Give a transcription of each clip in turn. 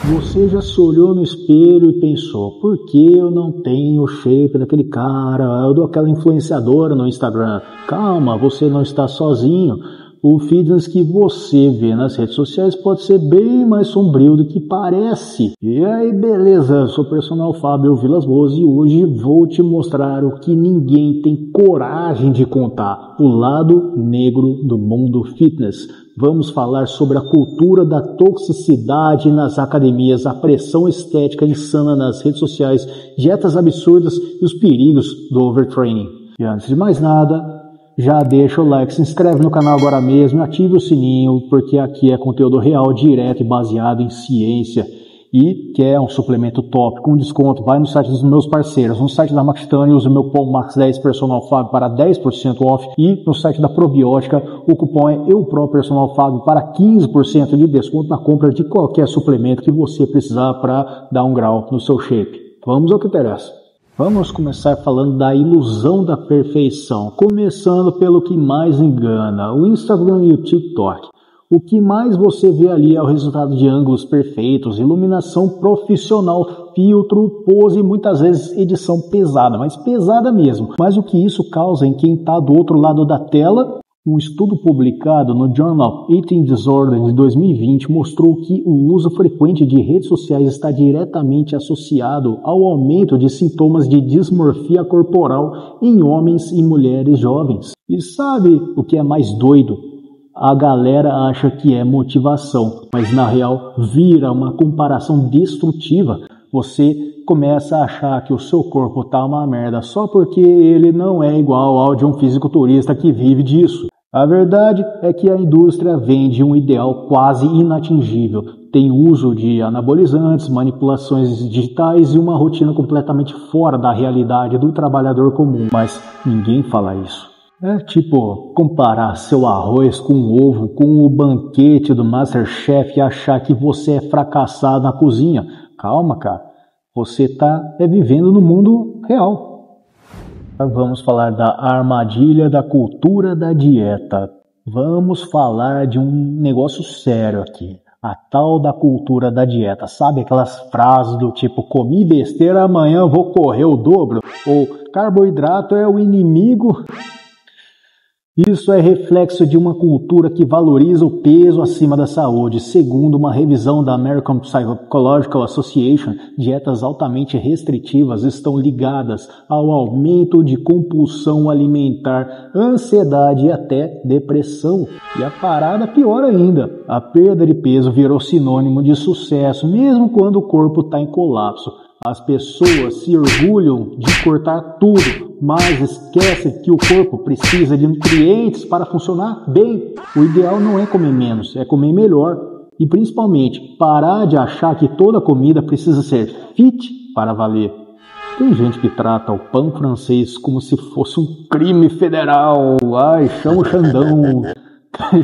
Você já se olhou no espelho e pensou, por que eu não tenho o shape daquele cara, ou daquela influenciadora no Instagram? Calma, você não está sozinho. O fitness que você vê nas redes sociais pode ser bem mais sombrio do que parece. E aí, beleza, eu sou o personal Fábio Vilas Boas e hoje vou te mostrar o que ninguém tem coragem de contar, o lado negro do mundo fitness. Vamos falar sobre a cultura da toxicidade nas academias, a pressão estética insana nas redes sociais, dietas absurdas e os perigos do overtraining. E antes de mais nada, já deixa o like, se inscreve no canal agora mesmo e ative o sininho, porque aqui é conteúdo real, direto e baseado em ciência. E quer um suplemento top com desconto, vai no site dos meus parceiros, no site da Maxtane, use o meu cupom MAX10 Personal Fábio para 10% off e no site da Probiótica o cupom é EUPROPErsonalFábio para 15% de desconto na compra de qualquer suplemento que você precisar para dar um grau no seu shape. Vamos ao que interessa. Vamos começar falando da ilusão da perfeição, começando pelo que mais engana, o Instagram e o TikTok. O que mais você vê ali é o resultado de ângulos perfeitos, iluminação profissional, filtro, pose e muitas vezes edição pesada, mas pesada mesmo. Mas o que isso causa em quem está do outro lado da tela? Um estudo publicado no Journal of Eating Disorder de 2020 mostrou que o uso frequente de redes sociais está diretamente associado ao aumento de sintomas de dismorfia corporal em homens e mulheres jovens. E sabe o que é mais doido? A galera acha que é motivação, mas na real vira uma comparação destrutiva. Você começa a achar que o seu corpo tá uma merda só porque ele não é igual ao de um fisiculturista que vive disso. A verdade é que a indústria vende um ideal quase inatingível. Tem uso de anabolizantes, manipulações digitais e uma rotina completamente fora da realidade do trabalhador comum. Mas ninguém fala isso. É tipo comparar seu arroz com o ovo com o banquete do MasterChef e achar que você é fracassado na cozinha. Calma, cara. Você está vivendo no mundo real. Vamos falar da armadilha da cultura da dieta. Vamos falar de um negócio sério aqui. A tal da cultura da dieta. Sabe aquelas frases do tipo, comi besteira, amanhã vou correr o dobro? Ou carboidrato é o inimigo? Isso é reflexo de uma cultura que valoriza o peso acima da saúde. Segundo uma revisão da American Psychological Association, dietas altamente restritivas estão ligadas ao aumento de compulsão alimentar, ansiedade e até depressão. E a parada pior ainda, a perda de peso virou sinônimo de sucesso, mesmo quando o corpo está em colapso. As pessoas se orgulham de cortar tudo, mas esquecem que o corpo precisa de nutrientes para funcionar bem. O ideal não é comer menos, é comer melhor. E principalmente, parar de achar que toda comida precisa ser fit para valer. Tem gente que trata o pão francês como se fosse um crime federal. Ai, chama o Xandão.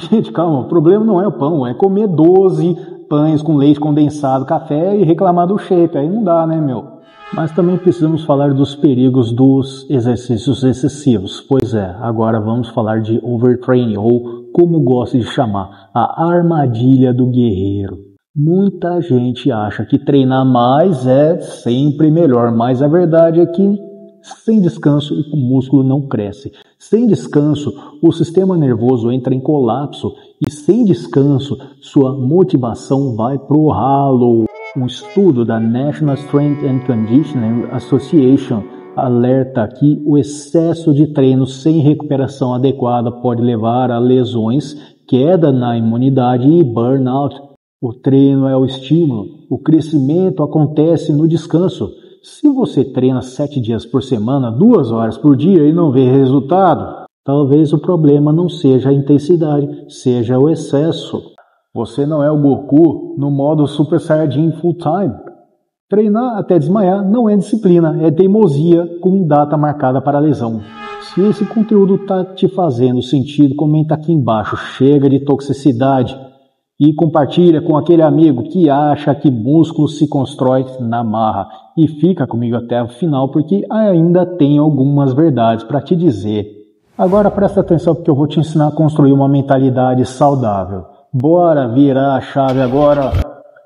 Gente, calma, o problema não é o pão, é comer 12 pães com leite condensado, café e reclamar do shape. Aí não dá, né, meu? Mas também precisamos falar dos perigos dos exercícios excessivos. Pois é, agora vamos falar de overtraining, ou como gosto de chamar, a armadilha do guerreiro. Muita gente acha que treinar mais é sempre melhor, mas a verdade é que sem descanso o músculo não cresce. Sem descanso o sistema nervoso entra em colapso e sem descanso sua motivação vai pro ralo. Um estudo da National Strength and Conditioning Association alerta que o excesso de treino sem recuperação adequada pode levar a lesões, queda na imunidade e burnout. O treino é o estímulo, o crescimento acontece no descanso. Se você treina 7 dias por semana, 2 horas por dia e não vê resultado, talvez o problema não seja a intensidade, seja o excesso. Você não é o Goku no modo Super Saiyajin Full Time. Treinar até desmaiar não é disciplina, é teimosia com data marcada para a lesão. Se esse conteúdo está te fazendo sentido, comenta aqui embaixo, chega de toxicidade. E compartilha com aquele amigo que acha que músculo se constrói na marra. E fica comigo até o final porque ainda tem algumas verdades para te dizer. Agora presta atenção porque eu vou te ensinar a construir uma mentalidade saudável. Bora virar a chave agora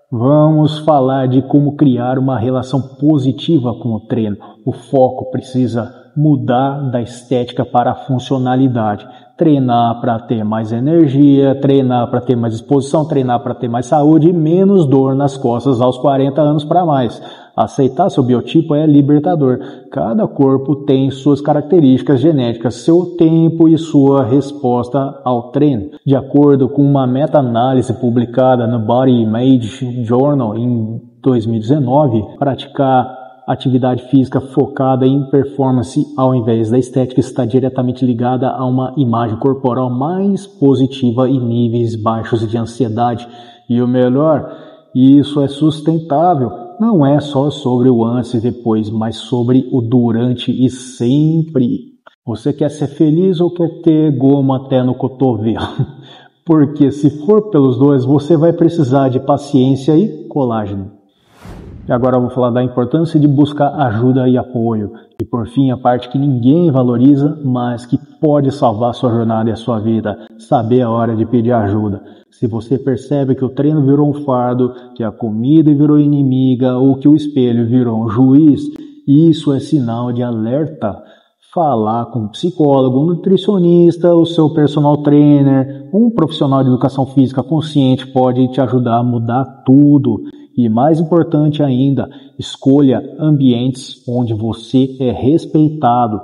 Vamos falar de como criar uma relação positiva com o treino. O foco precisa mudar da estética para a funcionalidade. Treinar para ter mais energia, treinar para ter mais disposição, treinar para ter mais saúde e menos dor nas costas aos 40 anos para mais. Aceitar seu biotipo é libertador. Cada corpo tem suas características genéticas, seu tempo e sua resposta ao treino. De acordo com uma meta-análise publicada no Body Image Journal em 2019, praticar atividade física focada em performance ao invés da estética está diretamente ligada a uma imagem corporal mais positiva e níveis baixos de ansiedade. E o melhor, isso é sustentável. Não é só sobre o antes e depois, mas sobre o durante e sempre. Você quer ser feliz ou quer ter goma até no cotovelo? Porque se for pelos dois, você vai precisar de paciência e colágeno. E agora eu vou falar da importância de buscar ajuda e apoio. E por fim, a parte que ninguém valoriza, mas que pode salvar sua jornada e a sua vida. Saber a hora de pedir ajuda. Se você percebe que o treino virou um fardo, que a comida virou inimiga ou que o espelho virou um juiz, isso é sinal de alerta. Falar com um psicólogo, um nutricionista, o seu personal trainer, um profissional de educação física consciente pode te ajudar a mudar tudo. E mais importante ainda, escolha ambientes onde você é respeitado.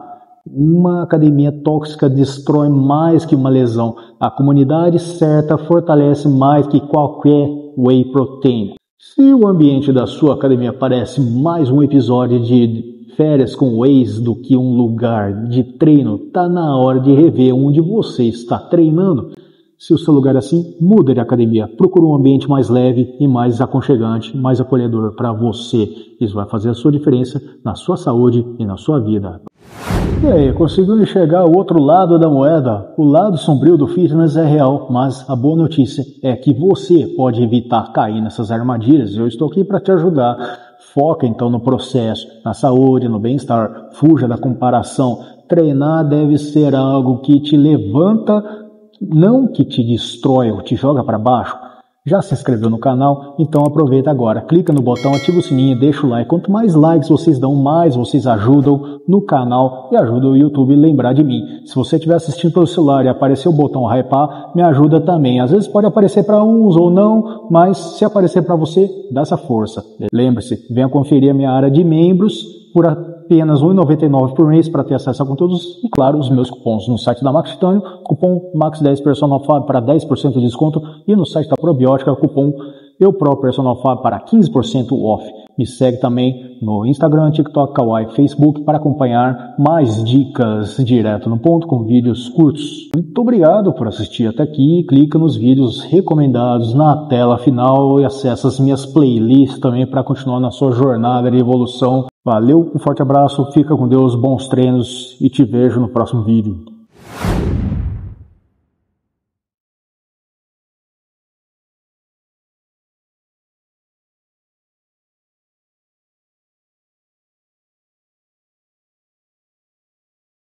Uma academia tóxica destrói mais que uma lesão. A comunidade certa fortalece mais que qualquer whey protein. Se o ambiente da sua academia parece mais um episódio de férias com whey's do que um lugar de treino, tá na hora de rever onde você está treinando. Se o seu lugar é assim, muda de academia. Procura um ambiente mais leve e mais aconchegante, mais acolhedor para você. Isso vai fazer a sua diferença na sua saúde e na sua vida. E aí, conseguiu enxergar o outro lado da moeda? O lado sombrio do fitness é real, mas a boa notícia é que você pode evitar cair nessas armadilhas. Eu estou aqui para te ajudar. Foca então no processo, na saúde, no bem-estar. Fuja da comparação. Treinar deve ser algo que te levanta, não que te destrói ou te joga para baixo. Já se inscreveu no canal? Então aproveita agora, clica no botão, ativa o sininho, deixa o like. Quanto mais likes vocês dão, mais vocês ajudam no canal e ajudam o YouTube a lembrar de mim. Se você estiver assistindo pelo celular e aparecer o botão hypar, me ajuda também. Às vezes pode aparecer para uns ou não, mas se aparecer para você, dá essa força. Lembre-se, venha conferir a minha área de membros por apenas R$ 1,99 por mês para ter acesso a conteúdos e, claro, os meus cupons no site da Max Titânio, cupom MAX10 Personal Fab para 10% de desconto e no site da Probiótica, cupom EUPRO Personal Fab para 15% off. Me segue também no Instagram, TikTok, Kawaii, Facebook para acompanhar mais dicas direto no ponto com vídeos curtos. Muito obrigado por assistir até aqui. Clica nos vídeos recomendados na tela final e acessa as minhas playlists também para continuar na sua jornada de evolução. Valeu, um forte abraço, fica com Deus, bons treinos e te vejo no próximo vídeo.